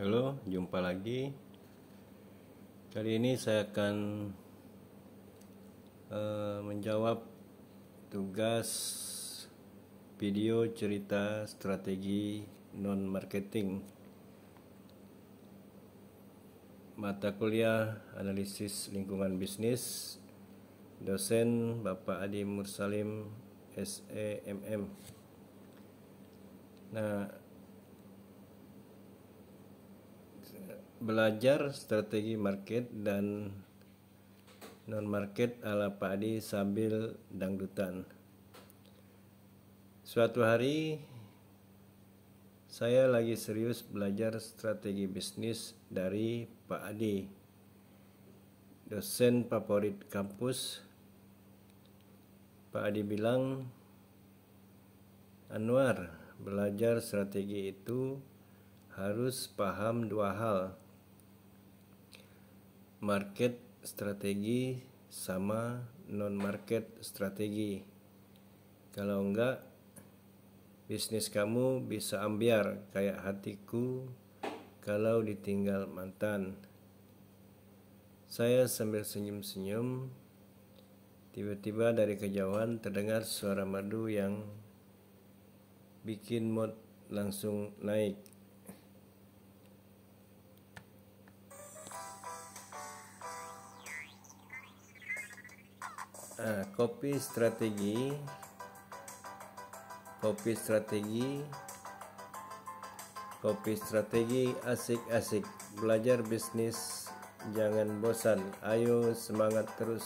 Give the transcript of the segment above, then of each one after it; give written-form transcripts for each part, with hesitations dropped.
Halo, jumpa lagi. Kali ini saya akan menjawab tugas video cerita strategi non-marketing mata kuliah analisis lingkungan bisnis, dosen Bapak Adi Mursalim SEMM. Belajar strategi market dan non-market ala Pak Adi sambil dangdutan. Suatu hari saya lagi serius belajar strategi bisnis dari Pak Adi, dosen favorit kampus. Pak Adi bilang, "Anwar, belajar strategi itu harus paham dua hal, market strategi sama non-market strategi. Kalau enggak, bisnis kamu bisa ambiar kayak hatiku kalau ditinggal mantan." Saya sambil senyum-senyum. Tiba-tiba dari kejauhan terdengar suara merdu yang bikin mood langsung naik. Kopi strategi asik-asik. Belajar bisnis jangan bosan, ayo semangat terus.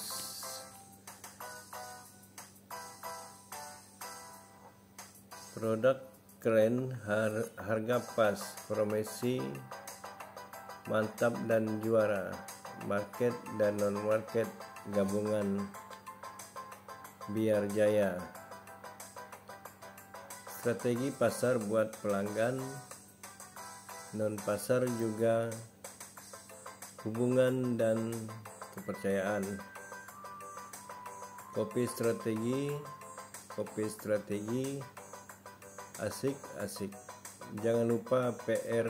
Produk keren, harga pas, promosi mantap dan juara. Market dan non-market gabungan biar jaya. Strategi pasar buat pelanggan, non pasar juga hubungan dan kepercayaan. Kopi strategi asik-asik. Jangan lupa PR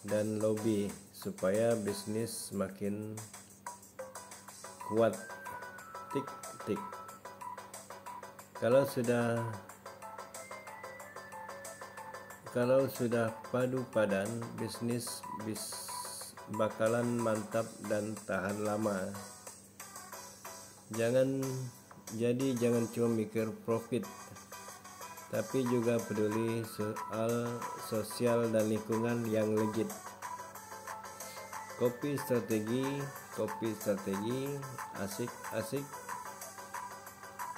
dan lobby supaya bisnis semakin kuat. Tik-tik. Kalau sudah padu padan, bisnis bakalan mantap dan tahan lama. Jangan cuma mikir profit, tapi juga peduli soal sosial dan lingkungan yang legit. Kopi strategi asik-asik.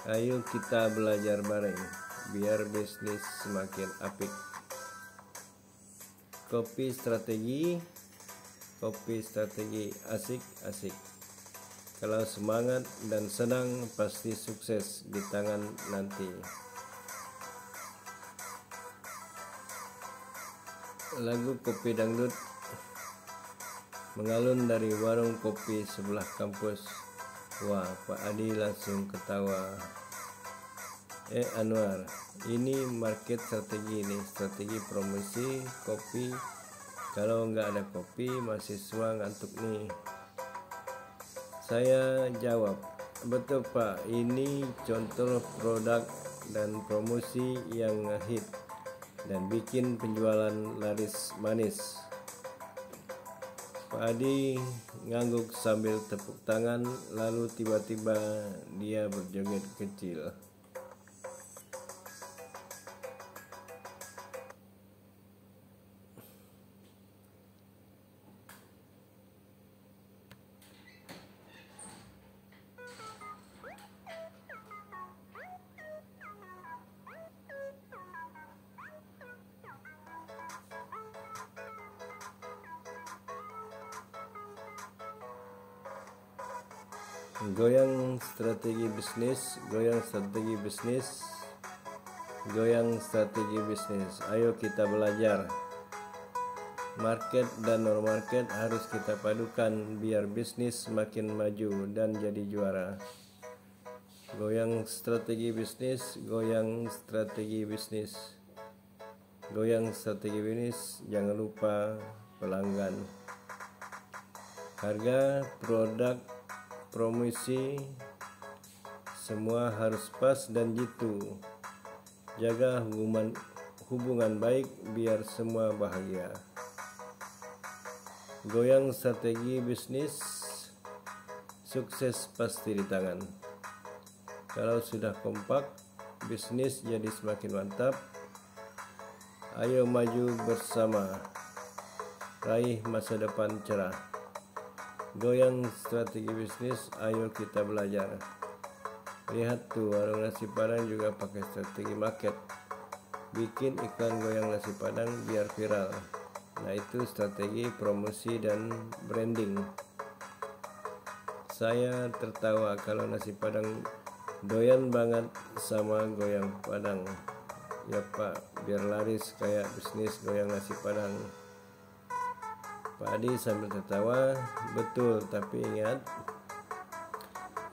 Ayo kita belajar bareng biar bisnis semakin apik. Kopi strategi asik-asik. Kalau semangat dan senang pasti sukses di tangan nanti. Lagu kopi dangdut mengalun dari warung kopi sebelah kampus. Wah, Pak Adi langsung ketawa. Anwar, ini market strategi nih, strategi promosi kopi. Kalau nggak ada kopi, mahasiswa ngantuk nih. Saya jawab, betul Pak, ini contoh produk dan promosi yang hit dan bikin penjualan laris manis. Pak Adi ngangguk sambil tepuk tangan, lalu tiba-tiba dia berjoget kecil. Goyang strategi bisnis. Ayo kita belajar. Market dan non-market harus kita padukan biar bisnis semakin maju dan jadi juara. Goyang strategi bisnis. Jangan lupa pelanggan. Harga, produk, promosi, semua harus pas dan jitu. Jaga hubungan baik biar semua bahagia. Goyang strategi bisnis, sukses pasti di tangan. Kalau sudah kompak, bisnis jadi semakin mantap. Ayo maju bersama, raih masa depan cerah. Goyang strategi bisnis, ayo kita belajar. Lihat tuh, warung nasi padang juga pakai strategi market. Bikin iklan goyang nasi padang biar viral. Nah, itu strategi promosi dan branding. Saya tertawa kalau nasi padang doyan banget sama goyang padang. Ya Pak, biar laris kayak bisnis goyang nasi padang. Pak Adi sambil tertawa, betul, tapi ingat,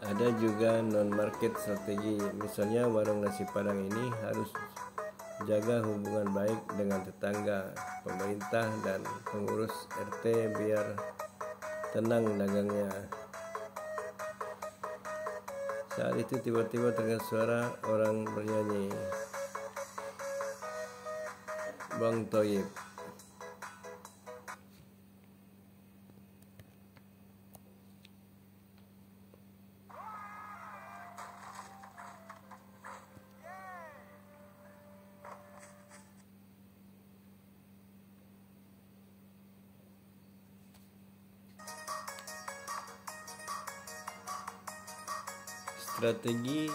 ada juga non-market strategi. Misalnya warung nasi padang ini harus jaga hubungan baik dengan tetangga, pemerintah, dan pengurus RT biar tenang dagangnya. Saat itu tiba-tiba terdengar suara orang bernyanyi. Bang Toyib. Strategi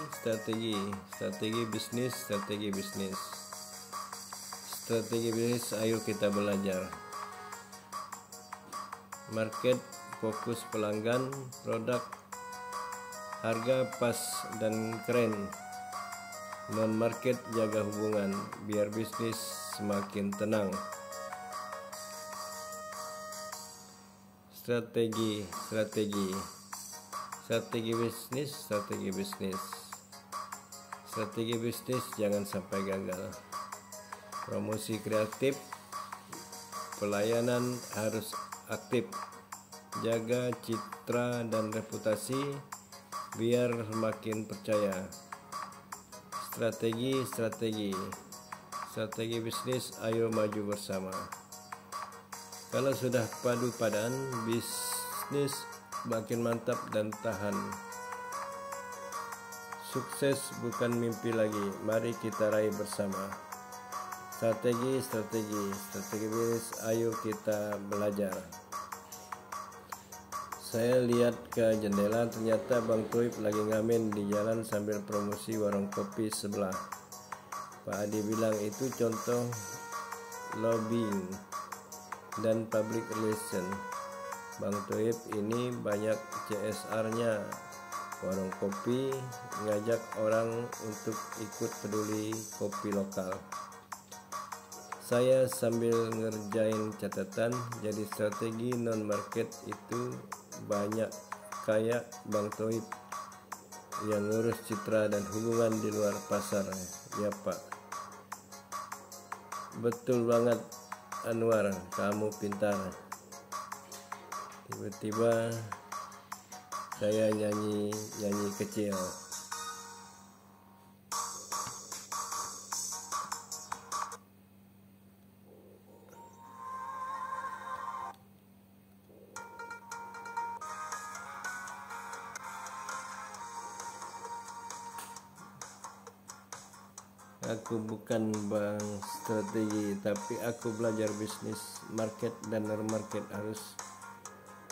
bisnis. Strategi bisnis, ayo kita belajar. Market, fokus pelanggan, produk, harga pas dan keren. Non-market, jaga hubungan biar bisnis semakin tenang. Strategi bisnis jangan sampai gagal. Promosi kreatif, pelayanan harus aktif. Jaga citra dan reputasi biar makin percaya. Strategi bisnis, ayo maju bersama. Kalau sudah padu padan, bisnis makin mantap dan tahan. Sukses bukan mimpi lagi, mari kita raih bersama. Strategi bisnis, ayo kita belajar. Saya lihat ke jendela, ternyata Bang Toib lagi ngamen di jalan sambil promosi warung kopi sebelah. Pak Adi bilang itu contoh lobbying dan public relation. Bang Toib ini banyak CSR-nya. Warung kopi ngajak orang untuk ikut peduli kopi lokal. Saya sambil ngerjain catatan, jadi strategi non-market itu banyak kayak Bang Toib yang ngurus citra dan hubungan di luar pasar. Ya Pak, betul banget Anwar, kamu pintar. Tiba-tiba saya nyanyi kecil. Aku bukan bang strategi, tapi aku belajar bisnis. Market dan non-market harus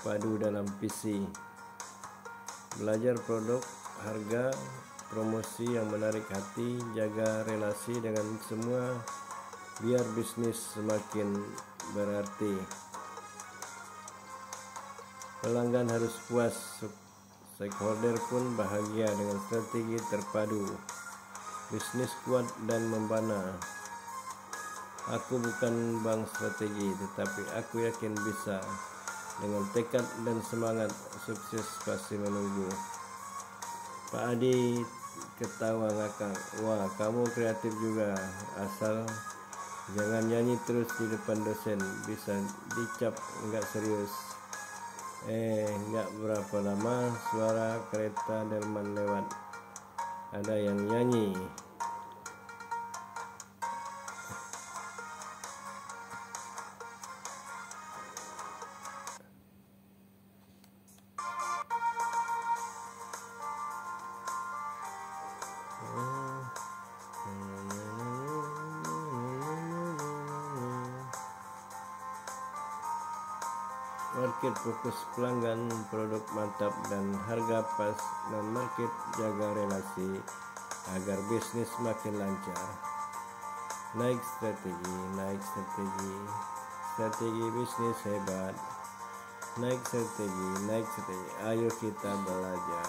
padu dalam visi. Belajar produk, harga, promosi yang menarik hati, jaga relasi dengan semua biar bisnis semakin berarti. Pelanggan harus puas, stakeholder pun bahagia dengan strategi terpadu. Bisnis kuat dan membana. Aku bukan bang strategi, tetapi aku yakin bisa. Dengan tekad dan semangat, sukses pasti menunggu. Pak Adi ketawa ngakak. Wah, kamu kreatif juga, asal Jangan nyanyi terus di depan dosen, bisa dicap nggak serius. Nggak berapa lama suara kereta delman lewat. Ada yang nyanyi. Market fokus pelanggan, produk mantap dan harga pas, dan market jaga relasi agar bisnis makin lancar. Naik strategi, strategi bisnis hebat. Naik strategi, ayo kita belajar.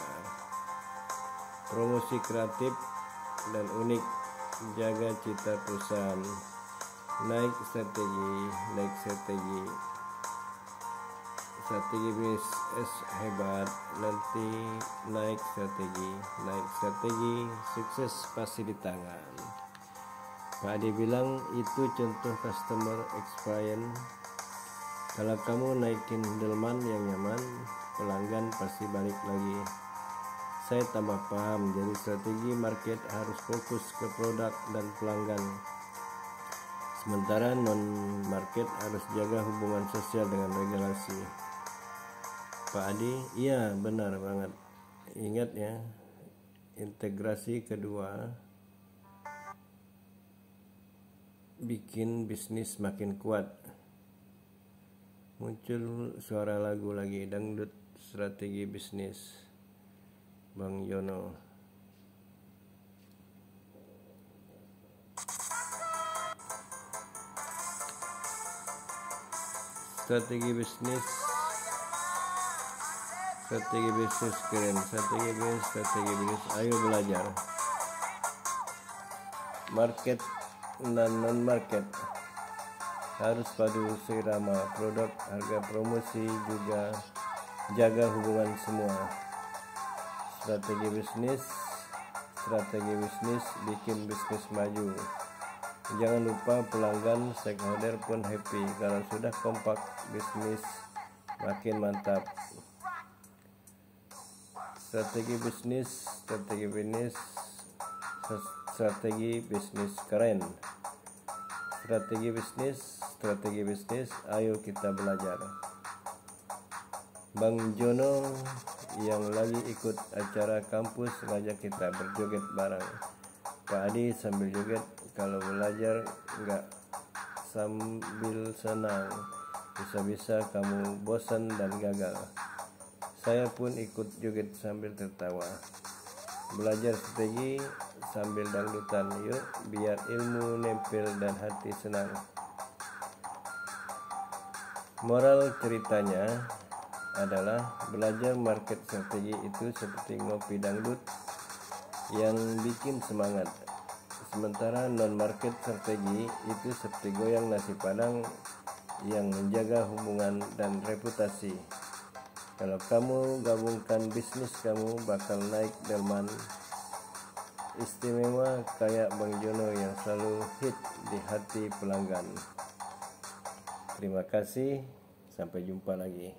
Promosi kreatif dan unik, jaga cita perusahaan. Naik strategi bisnis hebat. Nanti naik strategi sukses pasti di tangan. Pak Adi bilang itu contoh customer experience. Kalau kamu naikin delman yang nyaman, pelanggan pasti balik lagi. Saya tambah paham, jadi strategi market harus fokus ke produk dan pelanggan, sementara non-market harus jaga hubungan sosial dengan regulasi. Pak Adi, iya benar banget. Ingat ya, integrasi kedua bikin bisnis makin kuat. Muncul suara lagu lagi, dangdut strategi bisnis, Bang Yono. Strategi bisnis keren. Strategi bisnis, ayo belajar. Market dan non-market harus padu seirama, produk, harga, promosi, juga jaga hubungan semua. Strategi bisnis bikin bisnis maju. Jangan lupa pelanggan, stakeholder pun happy. Kalau sudah kompak, bisnis makin mantap. Strategi bisnis keren. Strategi bisnis, ayo kita belajar. Bang Jono yang lagi ikut acara kampus ngajak kita berjoget bareng. Pak Adi sambil joget. Kalau belajar nggak sambil senang, bisa-bisa kamu bosan dan gagal. Saya pun ikut joget sambil tertawa. Belajar strategi sambil dangdutan, yuk, biar ilmu nempel dan hati senang. Moral ceritanya adalah belajar market strategi itu seperti ngopi dangdut yang bikin semangat. Sementara non-market strategi itu seperti goyang nasi padang yang menjaga hubungan dan reputasi. Kalau kamu gabungkan bisnis, kamu bakal naik delman istimewa kayak Bang Jono yang selalu hit di hati pelanggan. Terima kasih, sampai jumpa lagi.